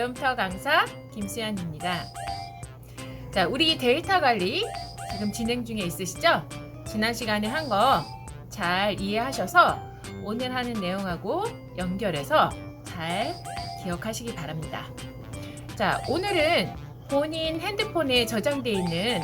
컴퓨터 강사 김수연입니다. 자, 우리 데이터 관리 지금 진행 중에 있으시죠? 지난 시간에 한 거 잘 이해하셔서 오늘 하는 내용하고 연결해서 잘 기억하시기 바랍니다. 자, 오늘은 본인 핸드폰에 저장되어 있는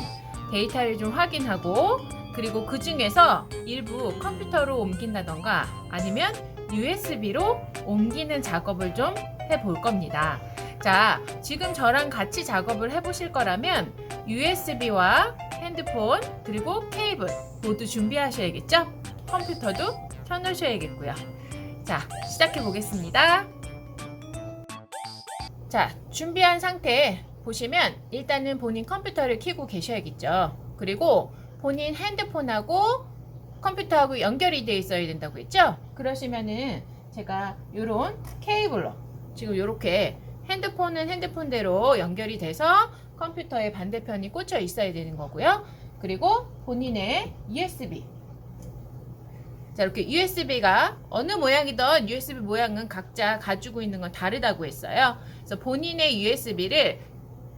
데이터를 좀 확인하고, 그리고 그 중에서 일부 컴퓨터로 옮긴다던가 아니면 USB로 옮기는 작업을 좀 해볼 겁니다. 자, 지금 저랑 같이 작업을 해보실 거라면 USB와 핸드폰 그리고 케이블 모두 준비하셔야겠죠? 컴퓨터도 켜놓으셔야겠고요. 자, 시작해 보겠습니다. 자, 준비한 상태 보시면 일단은 본인 컴퓨터를 켜고 계셔야겠죠. 그리고 본인 핸드폰하고 컴퓨터하고 연결이 되어 있어야 된다고 했죠? 그러시면은 제가 요런 케이블로 지금 요렇게 핸드폰은 핸드폰대로 연결이 돼서 컴퓨터의 반대편이 꽂혀 있어야 되는 거고요. 그리고 본인의 USB. 자, 이렇게 USB가 어느 모양이든 USB 모양은 각자 가지고 있는 건 다르다고 했어요. 그래서 본인의 USB를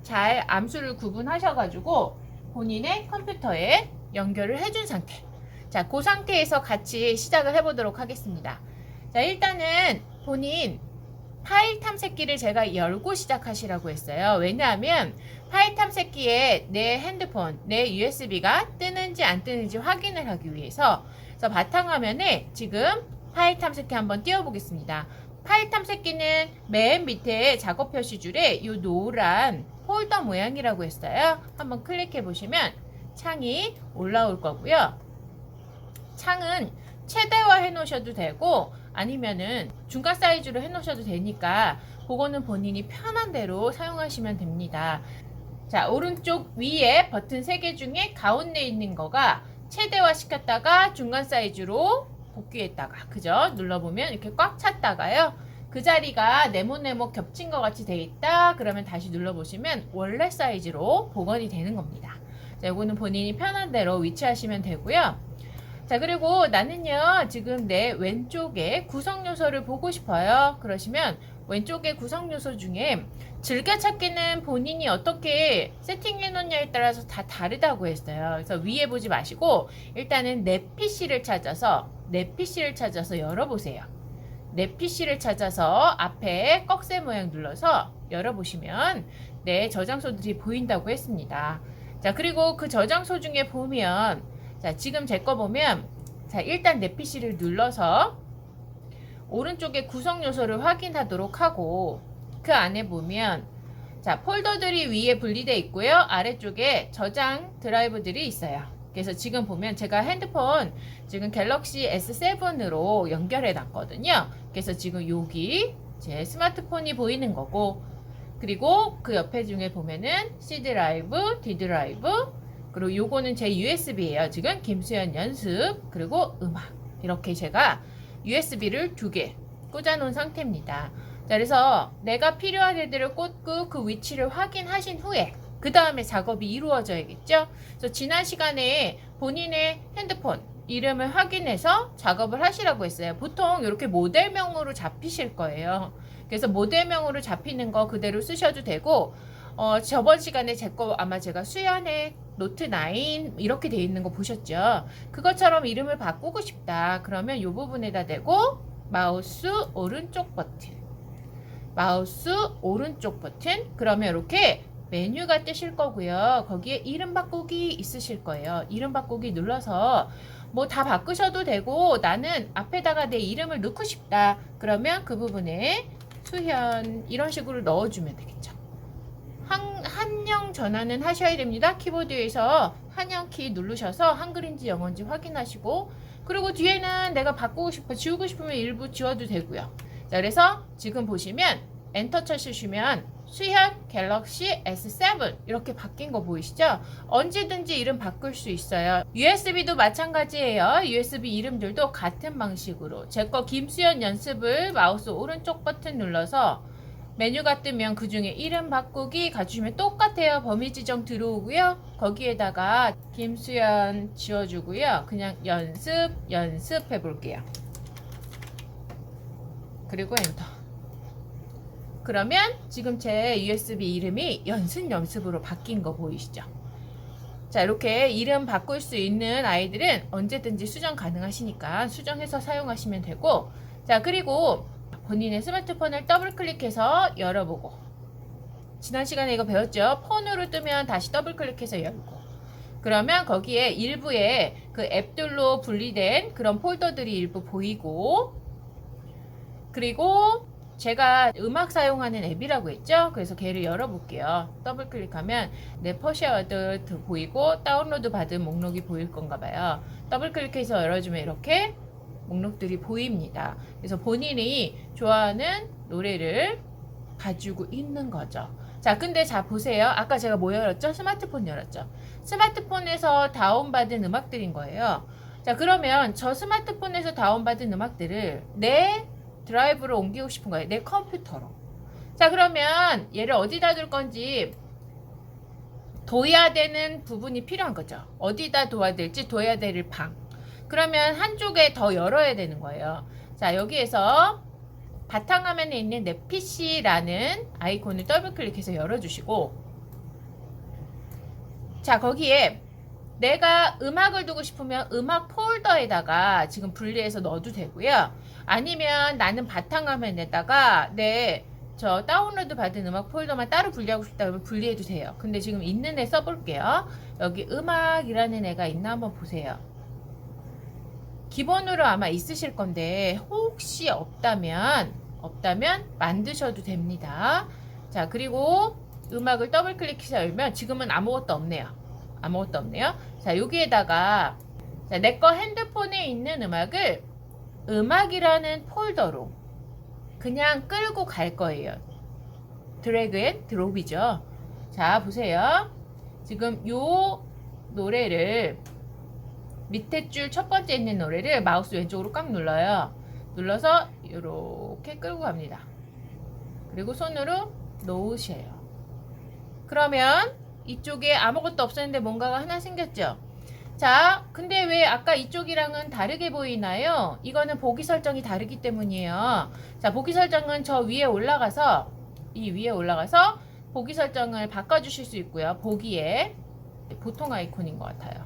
잘 암수를 구분하셔가지고 본인의 컴퓨터에 연결을 해준 상태. 자, 그 상태에서 같이 시작을 해보도록 하겠습니다. 자, 일단은 본인 파일 탐색기를 제가 열고 시작하시라고 했어요. 왜냐하면 파일 탐색기에 내 핸드폰, 내 USB가 뜨는지 안 뜨는지 확인을 하기 위해서. 그래서 바탕화면에 지금 파일 탐색기 한번 띄워보겠습니다. 파일 탐색기는 맨 밑에 작업 표시줄에 이 노란 폴더 모양이라고 했어요. 한번 클릭해 보시면 창이 올라올 거고요. 창은 최대화 해 놓으셔도 되고 아니면은 중간 사이즈로 해 놓으셔도 되니까 그거는 본인이 편한 대로 사용하시면 됩니다. 자, 오른쪽 위에 버튼 3개 중에 가운데 있는 거가 최대화 시켰다가 중간 사이즈로 복귀했다가, 그죠? 눌러보면 이렇게 꽉 찼다가요. 그 자리가 네모네모 겹친 것 같이 돼 있다. 그러면 다시 눌러보시면 원래 사이즈로 복원이 되는 겁니다. 자, 이거는 본인이 편한 대로 위치하시면 되고요. 자, 그리고 나는요, 지금 내 왼쪽에 구성 요소를 보고 싶어요. 그러시면 왼쪽의 구성 요소 중에 즐겨찾기는 본인이 어떻게 세팅해 놓냐에 따라서 다 다르다고 했어요. 그래서 위에 보지 마시고 일단은 내 PC를 찾아서 열어보세요. 내 PC를 찾아서 앞에 꺽쇠 모양 눌러서 열어보시면 내 저장소들이 보인다고 했습니다. 자, 그리고 그 저장소 중에 보면, 자, 지금 제 거 보면, 자, 일단 내 PC를 눌러서 오른쪽에 구성 요소를 확인하도록 하고, 그 안에 보면, 자, 폴더들이 위에 분리되어 있고요. 아래쪽에 저장 드라이브들이 있어요. 그래서 지금 보면 제가 핸드폰 지금 갤럭시 S7으로 연결해 놨거든요. 그래서 지금 여기 제 스마트폰이 보이는 거고, 그리고 그 옆에 중에 보면은 C 드라이브, D 드라이브, 그리고 요거는 제 USB예요. 지금 김수연 연습, 그리고 음악. 이렇게 제가 USB를 2개 꽂아 놓은 상태입니다. 자, 그래서 내가 필요한 애들을 꽂고 그 위치를 확인하신 후에 그 다음에 작업이 이루어져야겠죠. 그래서 지난 시간에 본인의 핸드폰 이름을 확인해서 작업을 하시라고 했어요. 보통 이렇게 모델명으로 잡히실 거예요. 그래서 모델명으로 잡히는 거 그대로 쓰셔도 되고, 저번 시간에 제 거 아마 제가 수연의 노트 9 이렇게 돼 있는 거 보셨죠? 그것처럼 이름을 바꾸고 싶다. 그러면 이 부분에다 대고 마우스 오른쪽 버튼, 그러면 이렇게 메뉴가 뜨실 거고요. 거기에 이름 바꾸기 있으실 거예요. 이름 바꾸기 눌러서 뭐 다 바꾸셔도 되고, 나는 앞에다가 내 이름을 넣고 싶다. 그러면 그 부분에 수현 이런 식으로 넣어주면 되겠죠. 한영 전환은 하셔야 됩니다. 키보드에서 한영키 누르셔서 한글인지 영어인지 확인하시고, 그리고 뒤에는 내가 바꾸고 싶어 지우고 싶으면 일부 지워도 되고요. 자, 그래서 지금 보시면 엔터 쳐주시면 수현 갤럭시 S7 이렇게 바뀐 거 보이시죠? 언제든지 이름 바꿀 수 있어요. USB도 마찬가지예요. USB 이름들도 같은 방식으로 제 거 김수현 연습을 마우스 오른쪽 버튼 눌러서 메뉴가 뜨면 그 중에 이름 바꾸기 가주시면 똑같아요. 범위 지정 들어오고요. 거기에다가 김수연 지워주고요. 그냥 연습 해볼게요. 그리고 엔터. 그러면 지금 제 USB 이름이 연습으로 바뀐 거 보이시죠? 자, 이렇게 이름 바꿀 수 있는 아이들은 언제든지 수정 가능하시니까 수정해서 사용하시면 되고, 자, 그리고 본인의 스마트폰을 더블 클릭해서 열어보고, 지난 시간에 이거 배웠죠? 폰으로 뜨면 다시 더블 클릭해서 열고, 그러면 거기에 일부에 그 앱들로 분리된 그런 폴더들이 일부 보이고, 그리고 제가 음악 사용하는 앱이라고 했죠? 그래서 걔를 열어볼게요. 더블 클릭하면 내 퍼시아워드 보이고 다운로드 받은 목록이 보일 건가 봐요. 더블 클릭해서 열어주면 이렇게 목록들이 보입니다. 그래서 본인이 좋아하는 노래를 가지고 있는 거죠. 자, 근데 자 보세요. 아까 제가 뭐 열었죠? 스마트폰 열었죠. 스마트폰에서 다운받은 음악들인 거예요. 자, 그러면 저 스마트폰에서 다운받은 음악들을 내 드라이브로 옮기고 싶은 거예요. 내 컴퓨터로. 자, 그러면 얘를 어디다 둘 건지 둬야 되는 부분이 필요한 거죠. 어디다 둬야 될지, 둬야 될 방. 그러면 한쪽에 더 열어야 되는 거예요. 자, 여기에서 바탕화면에 있는 내 PC라는 아이콘을 더블 클릭해서 열어주시고, 자, 거기에 내가 음악을 두고 싶으면 음악 폴더에다가 지금 분리해서 넣어도 되고요. 아니면 나는 바탕화면에다가 내 저 다운로드 받은 음악 폴더만 따로 분리하고 싶다 그러면 분리해도 돼요. 근데 지금 있는 애 써볼게요. 여기 음악이라는 애가 있나 한번 보세요. 기본으로 아마 있으실 건데 혹시 없다면 만드셔도 됩니다. 자, 그리고 음악을 더블 클릭해서 열면 지금은 아무것도 없네요. 자, 여기에다가 내 거 핸드폰에 있는 음악을 음악이라는 폴더로 그냥 끌고 갈 거예요. 드래그 앤 드롭이죠. 자, 보세요. 지금 요 노래를 밑에 줄 첫 번째 있는 노래를 마우스 왼쪽으로 꽉 눌러요. 눌러서 이렇게 끌고 갑니다. 그리고 손으로 놓으셔요. 그러면 이쪽에 아무것도 없었는데 뭔가가 하나 생겼죠. 자, 근데 왜 아까 이쪽이랑은 다르게 보이나요? 이거는 보기 설정이 다르기 때문이에요. 자, 보기 설정은 저 위에 올라가서 이 위에 올라가서 보기 설정을 바꿔주실 수 있고요. 보기에 보통 아이콘인 것 같아요.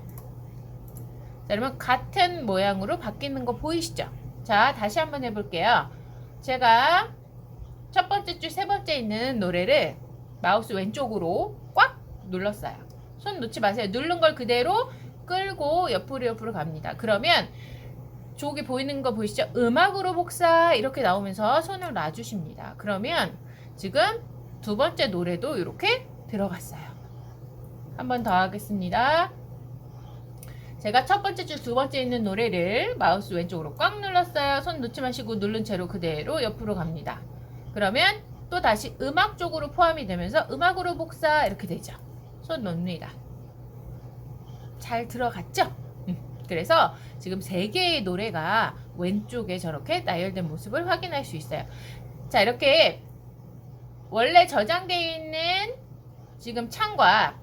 자, 그러면 같은 모양으로 바뀌는 거 보이시죠? 자, 다시 한번 해볼게요. 제가 첫 번째 줄 세 번째 있는 노래를 마우스 왼쪽으로 꽉 눌렀어요. 손 놓지 마세요. 누른 걸 그대로 끌고 옆으로 갑니다. 그러면 저기 보이는 거 보이시죠? 음악으로 복사 이렇게 나오면서 손을 놔주십니다. 그러면 지금 두 번째 노래도 이렇게 들어갔어요. 한 번 더 하겠습니다. 제가 첫 번째 줄 두 번째 있는 노래를 마우스 왼쪽으로 꽉 눌렀어요. 손 놓지 마시고 누른 채로 그대로 옆으로 갑니다. 그러면 또 다시 음악 쪽으로 포함이 되면서 음악으로 복사 이렇게 되죠. 손 놓습니다. 잘 들어갔죠? 그래서 지금 3개의 노래가 왼쪽에 저렇게 나열된 모습을 확인할 수 있어요. 자, 이렇게 원래 저장되어 있는 지금 창과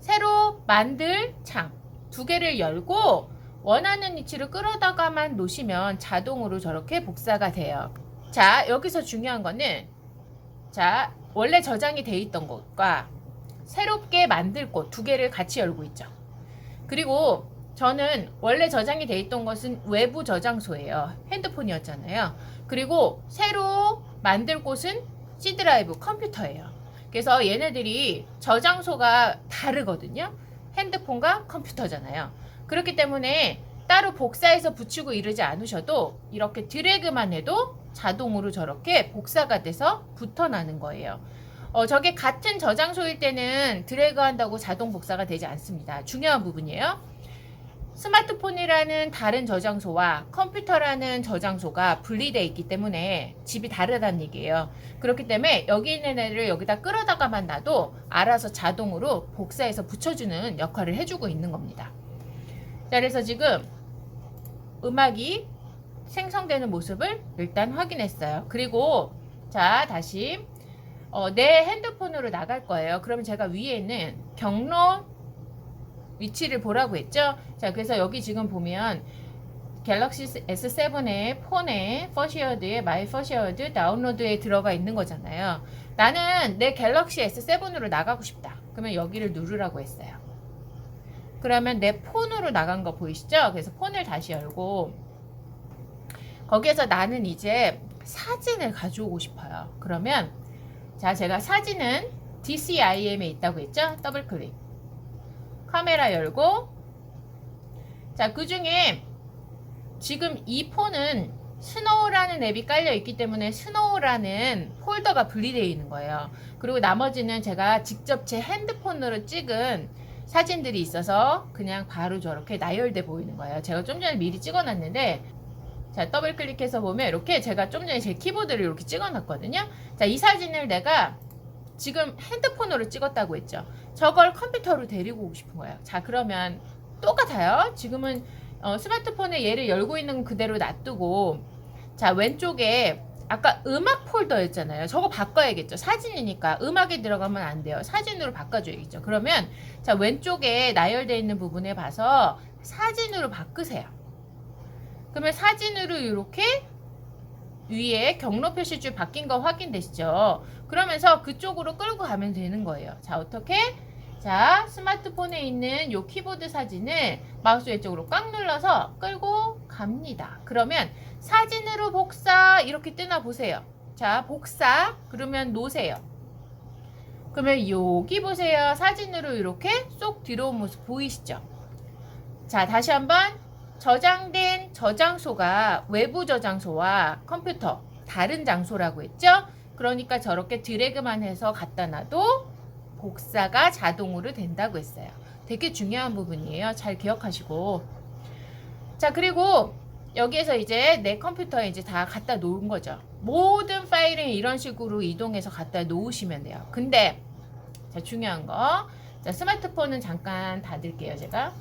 새로 만들 창 두 개를 열고 원하는 위치로 끌어다가만 놓으시면 자동으로 저렇게 복사가 돼요. 자, 여기서 중요한 거는 자, 원래 저장이 되어 있던 곳과 새롭게 만들 곳 두 개를 같이 열고 있죠. 그리고 저는 원래 저장이 돼 있던 것은 외부 저장소예요. 핸드폰이었잖아요. 그리고 새로 만들 곳은 C 드라이브 컴퓨터예요. 그래서 얘네들이 저장소가 다르거든요. 핸드폰과 컴퓨터잖아요. 그렇기 때문에 따로 복사해서 붙이고 이러지 않으셔도 이렇게 드래그만 해도 자동으로 저렇게 복사가 돼서 붙어나는 거예요. 저게 같은 저장소일 때는 드래그 한다고 자동 복사가 되지 않습니다. 중요한 부분이에요. 스마트폰이라는 다른 저장소와 컴퓨터라는 저장소가 분리되어 있기 때문에 집이 다르다는 얘기예요. 그렇기 때문에 여기 있는 애를 여기다 끌어다가만 놔도 알아서 자동으로 복사해서 붙여주는 역할을 해주고 있는 겁니다. 자, 그래서 지금 음악이 생성되는 모습을 일단 확인했어요. 그리고 자, 다시 내 핸드폰으로 나갈 거예요. 그러면 제가 위에 있는 경로 위치를 보라고 했죠. 자, 그래서 여기 지금 보면 갤럭시 S7의 폰에 퍼시어드에 마이 퍼시어드 다운로드에 들어가 있는 거잖아요. 나는 내 갤럭시 S7으로 나가고 싶다. 그러면 여기를 누르라고 했어요. 그러면 내 폰으로 나간 거 보이시죠? 그래서 폰을 다시 열고 거기에서 나는 이제 사진을 가져오고 싶어요. 그러면 자, 제가 사진은 DCIM에 있다고 했죠? 더블 클릭. 카메라 열고 자, 그 중에 지금 이 폰은 스노우라는 앱이 깔려 있기 때문에 스노우라는 폴더가 분리되어 있는 거예요. 그리고 나머지는 제가 직접 제 핸드폰으로 찍은 사진들이 있어서 그냥 바로 저렇게 나열돼 보이는 거예요. 제가 좀 전에 미리 찍어놨는데 자, 더블 클릭해서 보면 이렇게 제가 좀 전에 제 키보드를 이렇게 찍어놨거든요. 자, 이 사진을 내가 지금 핸드폰으로 찍었다고 했죠. 저걸 컴퓨터로 데리고 오고 싶은 거예요. 자, 그러면 똑같아요. 지금은 스마트폰에 얘를 열고 있는 그대로 놔두고 자, 왼쪽에 아까 음악 폴더였잖아요. 저거 바꿔야겠죠. 사진이니까 음악에 들어가면 안 돼요. 사진으로 바꿔줘야겠죠. 그러면 자, 왼쪽에 나열되어 있는 부분에 봐서 사진으로 바꾸세요. 그러면 사진으로 이렇게 위에 경로 표시줄 바뀐 거 확인되시죠? 그러면서 그쪽으로 끌고 가면 되는 거예요. 자, 어떻게? 자, 스마트폰에 있는 요 키보드 사진을 마우스 왼쪽으로 꽉 눌러서 끌고 갑니다. 그러면 사진으로 복사 이렇게 뜨나 보세요. 자, 복사 그러면 놓으세요. 그러면 여기 보세요. 사진으로 이렇게 쏙 들어온 모습 보이시죠? 자, 다시 한번 저장된 저장소가 외부 저장소와 컴퓨터 다른 장소라고 했죠? 그러니까 저렇게 드래그만 해서 갖다 놔도 복사가 자동으로 된다고 했어요. 되게 중요한 부분이에요. 잘 기억하시고. 자, 그리고 여기에서 이제 내 컴퓨터에 이제 다 갖다 놓은 거죠. 모든 파일은 이런 식으로 이동해서 갖다 놓으시면 돼요. 근데 자, 중요한 거. 자, 스마트폰은 잠깐 닫을게요, 제가.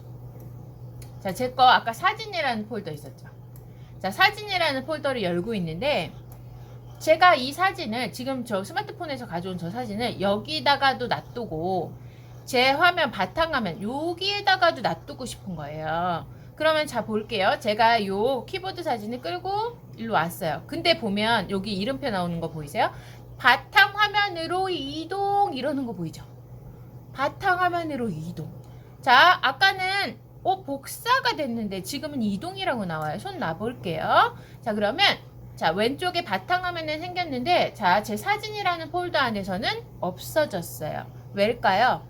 자, 제 거 아까 사진이라는 폴더 있었죠. 자, 사진이라는 폴더를 열고 있는데 제가 이 사진을 지금 저 스마트폰에서 가져온 저 사진을 여기다가도 놔두고 제 화면 바탕화면 여기에다가도 놔두고 싶은 거예요. 그러면 자, 볼게요. 제가 요 키보드 사진을 끌고 일로 왔어요. 근데 보면 여기 이름표 나오는 거 보이세요? 바탕화면으로 이동 이러는 거 보이죠? 바탕화면으로 이동. 자, 아까는 복사가 됐는데 지금은 이동이라고 나와요. 손 놔볼게요. 자, 그러면 자, 왼쪽에 바탕화면에 생겼는데 자, 제 사진이라는 폴더 안에서는 없어졌어요. 왜일까요?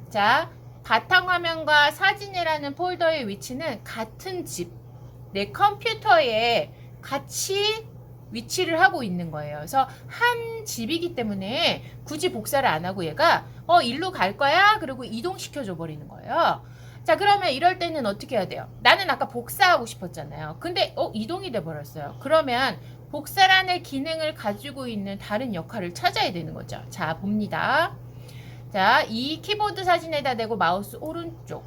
자, 바탕화면과 사진이라는 폴더의 위치는 같은 집, 내 컴퓨터에 같이 위치를 하고 있는 거예요. 그래서 한 집이기 때문에 굳이 복사를 안 하고 얘가 일로 갈 거야? 그리고 이동시켜 줘 버리는 거예요. 자, 그러면 이럴 때는 어떻게 해야 돼요? 나는 아까 복사하고 싶었잖아요. 근데 이동이 돼 버렸어요. 그러면 복사라는 기능을 가지고 있는 다른 역할을 찾아야 되는 거죠. 자, 봅니다. 자, 이 키보드 사진에다 대고 마우스 오른쪽.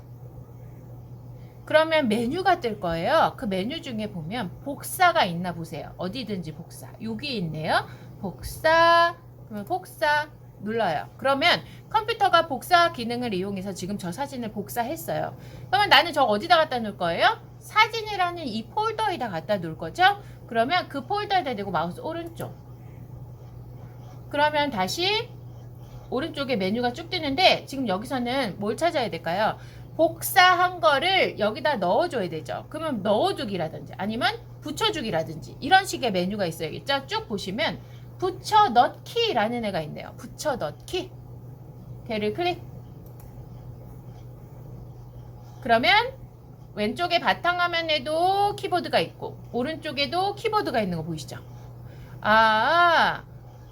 그러면 메뉴가 뜰 거예요. 그 메뉴 중에 보면 복사가 있나 보세요. 어디든지 복사. 여기 있네요. 복사. 그러면 복사 눌러요. 그러면 컴퓨터가 복사 기능을 이용해서 지금 저 사진을 복사했어요. 그러면 나는 저거 어디다 갖다 놓을 거예요? 사진이라는 이 폴더에다 갖다 놓을 거죠? 그러면 그 폴더에다 대고 마우스 오른쪽. 그러면 다시 오른쪽에 메뉴가 쭉 뜨는데 지금 여기서는 뭘 찾아야 될까요? 복사한 거를 여기다 넣어줘야 되죠. 그러면 넣어주기라든지 아니면 붙여주기라든지 이런 식의 메뉴가 있어야겠죠. 쭉 보시면 붙여 넣기라는 애가 있네요. 붙여 넣기. 걔를 클릭. 그러면 왼쪽에 바탕화면에도 키보드가 있고 오른쪽에도 키보드가 있는 거 보이시죠?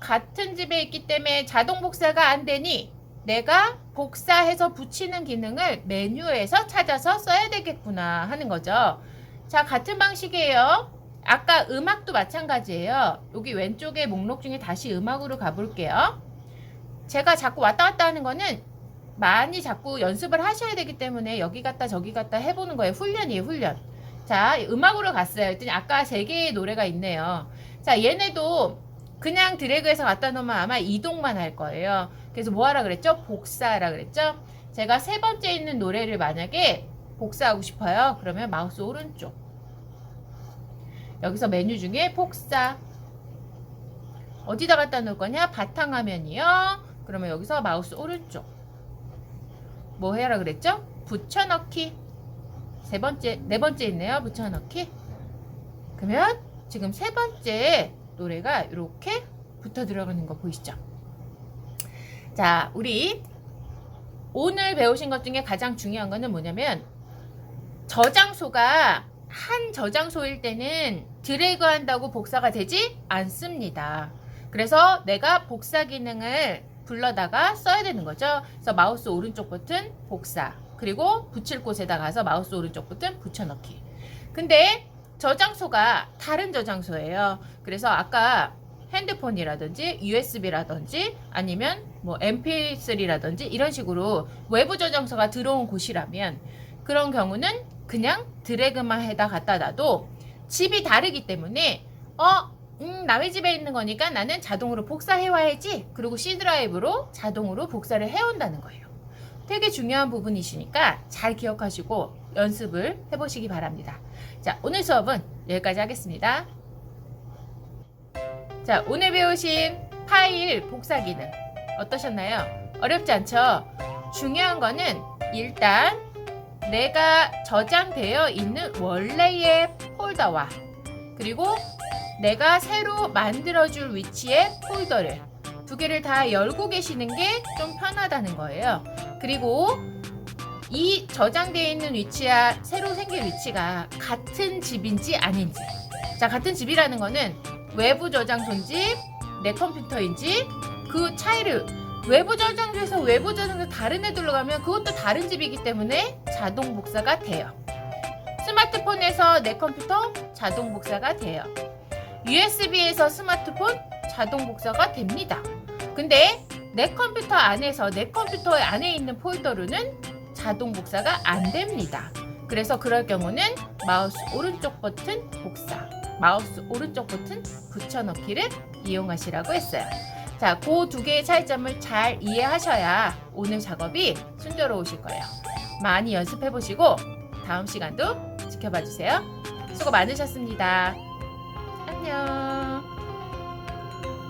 같은 집에 있기 때문에 자동 복사가 안 되니 내가 복사해서 붙이는 기능을 메뉴에서 찾아서 써야 되겠구나 하는 거죠. 자, 같은 방식이에요. 아까 음악도 마찬가지예요. 여기 왼쪽에 목록 중에 다시 음악으로 가볼게요. 제가 자꾸 왔다 갔다 하는 거는 많이 자꾸 연습을 하셔야 되기 때문에 여기 갔다 저기 갔다 해보는 거예요. 훈련이에요, 훈련. 자, 음악으로 갔어요. 그랬더니 아까 3개의 노래가 있네요. 자, 얘네도 그냥 드래그해서 갖다 놓으면 아마 이동만 할 거예요. 그래서 뭐 하라 그랬죠? 복사하라 그랬죠? 제가 3번째 있는 노래를 만약에 복사하고 싶어요. 그러면 마우스 오른쪽. 여기서 메뉴 중에 복사. 어디다 갖다 놓을 거냐? 바탕화면이요. 그러면 여기서 마우스 오른쪽. 뭐 해라 그랬죠? 붙여넣기. 네 번째 있네요. 붙여넣기. 그러면 지금 세 번째 노래가 이렇게 붙어 들어가는 거 보이시죠? 자, 우리 오늘 배우신 것 중에 가장 중요한 거는 뭐냐면 저장소가 한 저장소일 때는 드래그 한다고 복사가 되지 않습니다. 그래서 내가 복사 기능을 불러다가 써야 되는 거죠. 그래서 마우스 오른쪽 버튼 복사, 그리고 붙일 곳에다 가서 마우스 오른쪽 버튼 붙여넣기. 근데 저장소가 다른 저장소예요. 그래서 아까 핸드폰이라든지 USB라든지 아니면 뭐 MP3라든지 이런 식으로 외부 저장소가 들어온 곳이라면 그런 경우는 그냥 드래그만 해다 갖다 놔도 집이 다르기 때문에 남의 집에 있는 거니까 나는 자동으로 복사해 와야지. 그리고 C 드라이브로 자동으로 복사를 해온다는 거예요. 되게 중요한 부분이시니까 잘 기억하시고 연습을 해보시기 바랍니다. 자, 오늘 수업은 여기까지 하겠습니다. 자, 오늘 배우신 파일 복사 기능 어떠셨나요? 어렵지 않죠? 중요한 거는 일단 내가 저장되어 있는 원래의 폴더와 그리고 내가 새로 만들어줄 위치의 폴더를 두 개를 다 열고 계시는 게 좀 편하다는 거예요. 그리고 이 저장되어 있는 위치와 새로 생길 위치가 같은 집인지 아닌지. 자, 같은 집이라는 거는 외부 저장소인지 내 컴퓨터인지 그 차이를 외부 저장소에서 외부 저장소 다른 애들로 가면 그것도 다른 집이기 때문에 자동 복사가 돼요. 스마트폰에서 내 컴퓨터 자동 복사가 돼요. USB에서 스마트폰 자동 복사가 됩니다. 근데 내 컴퓨터 안에서 내 컴퓨터 안에 있는 폴더로는 자동 복사가 안 됩니다. 그래서 그럴 경우는 마우스 오른쪽 버튼 복사, 마우스 오른쪽 버튼 붙여넣기를 이용하시라고 했어요. 자, 그 두 개의 차이점을 잘 이해하셔야 오늘 작업이 순조로우실 거예요. 많이 연습해 보시고 다음 시간도 지켜봐 주세요. 수고 많으셨습니다. 안녕.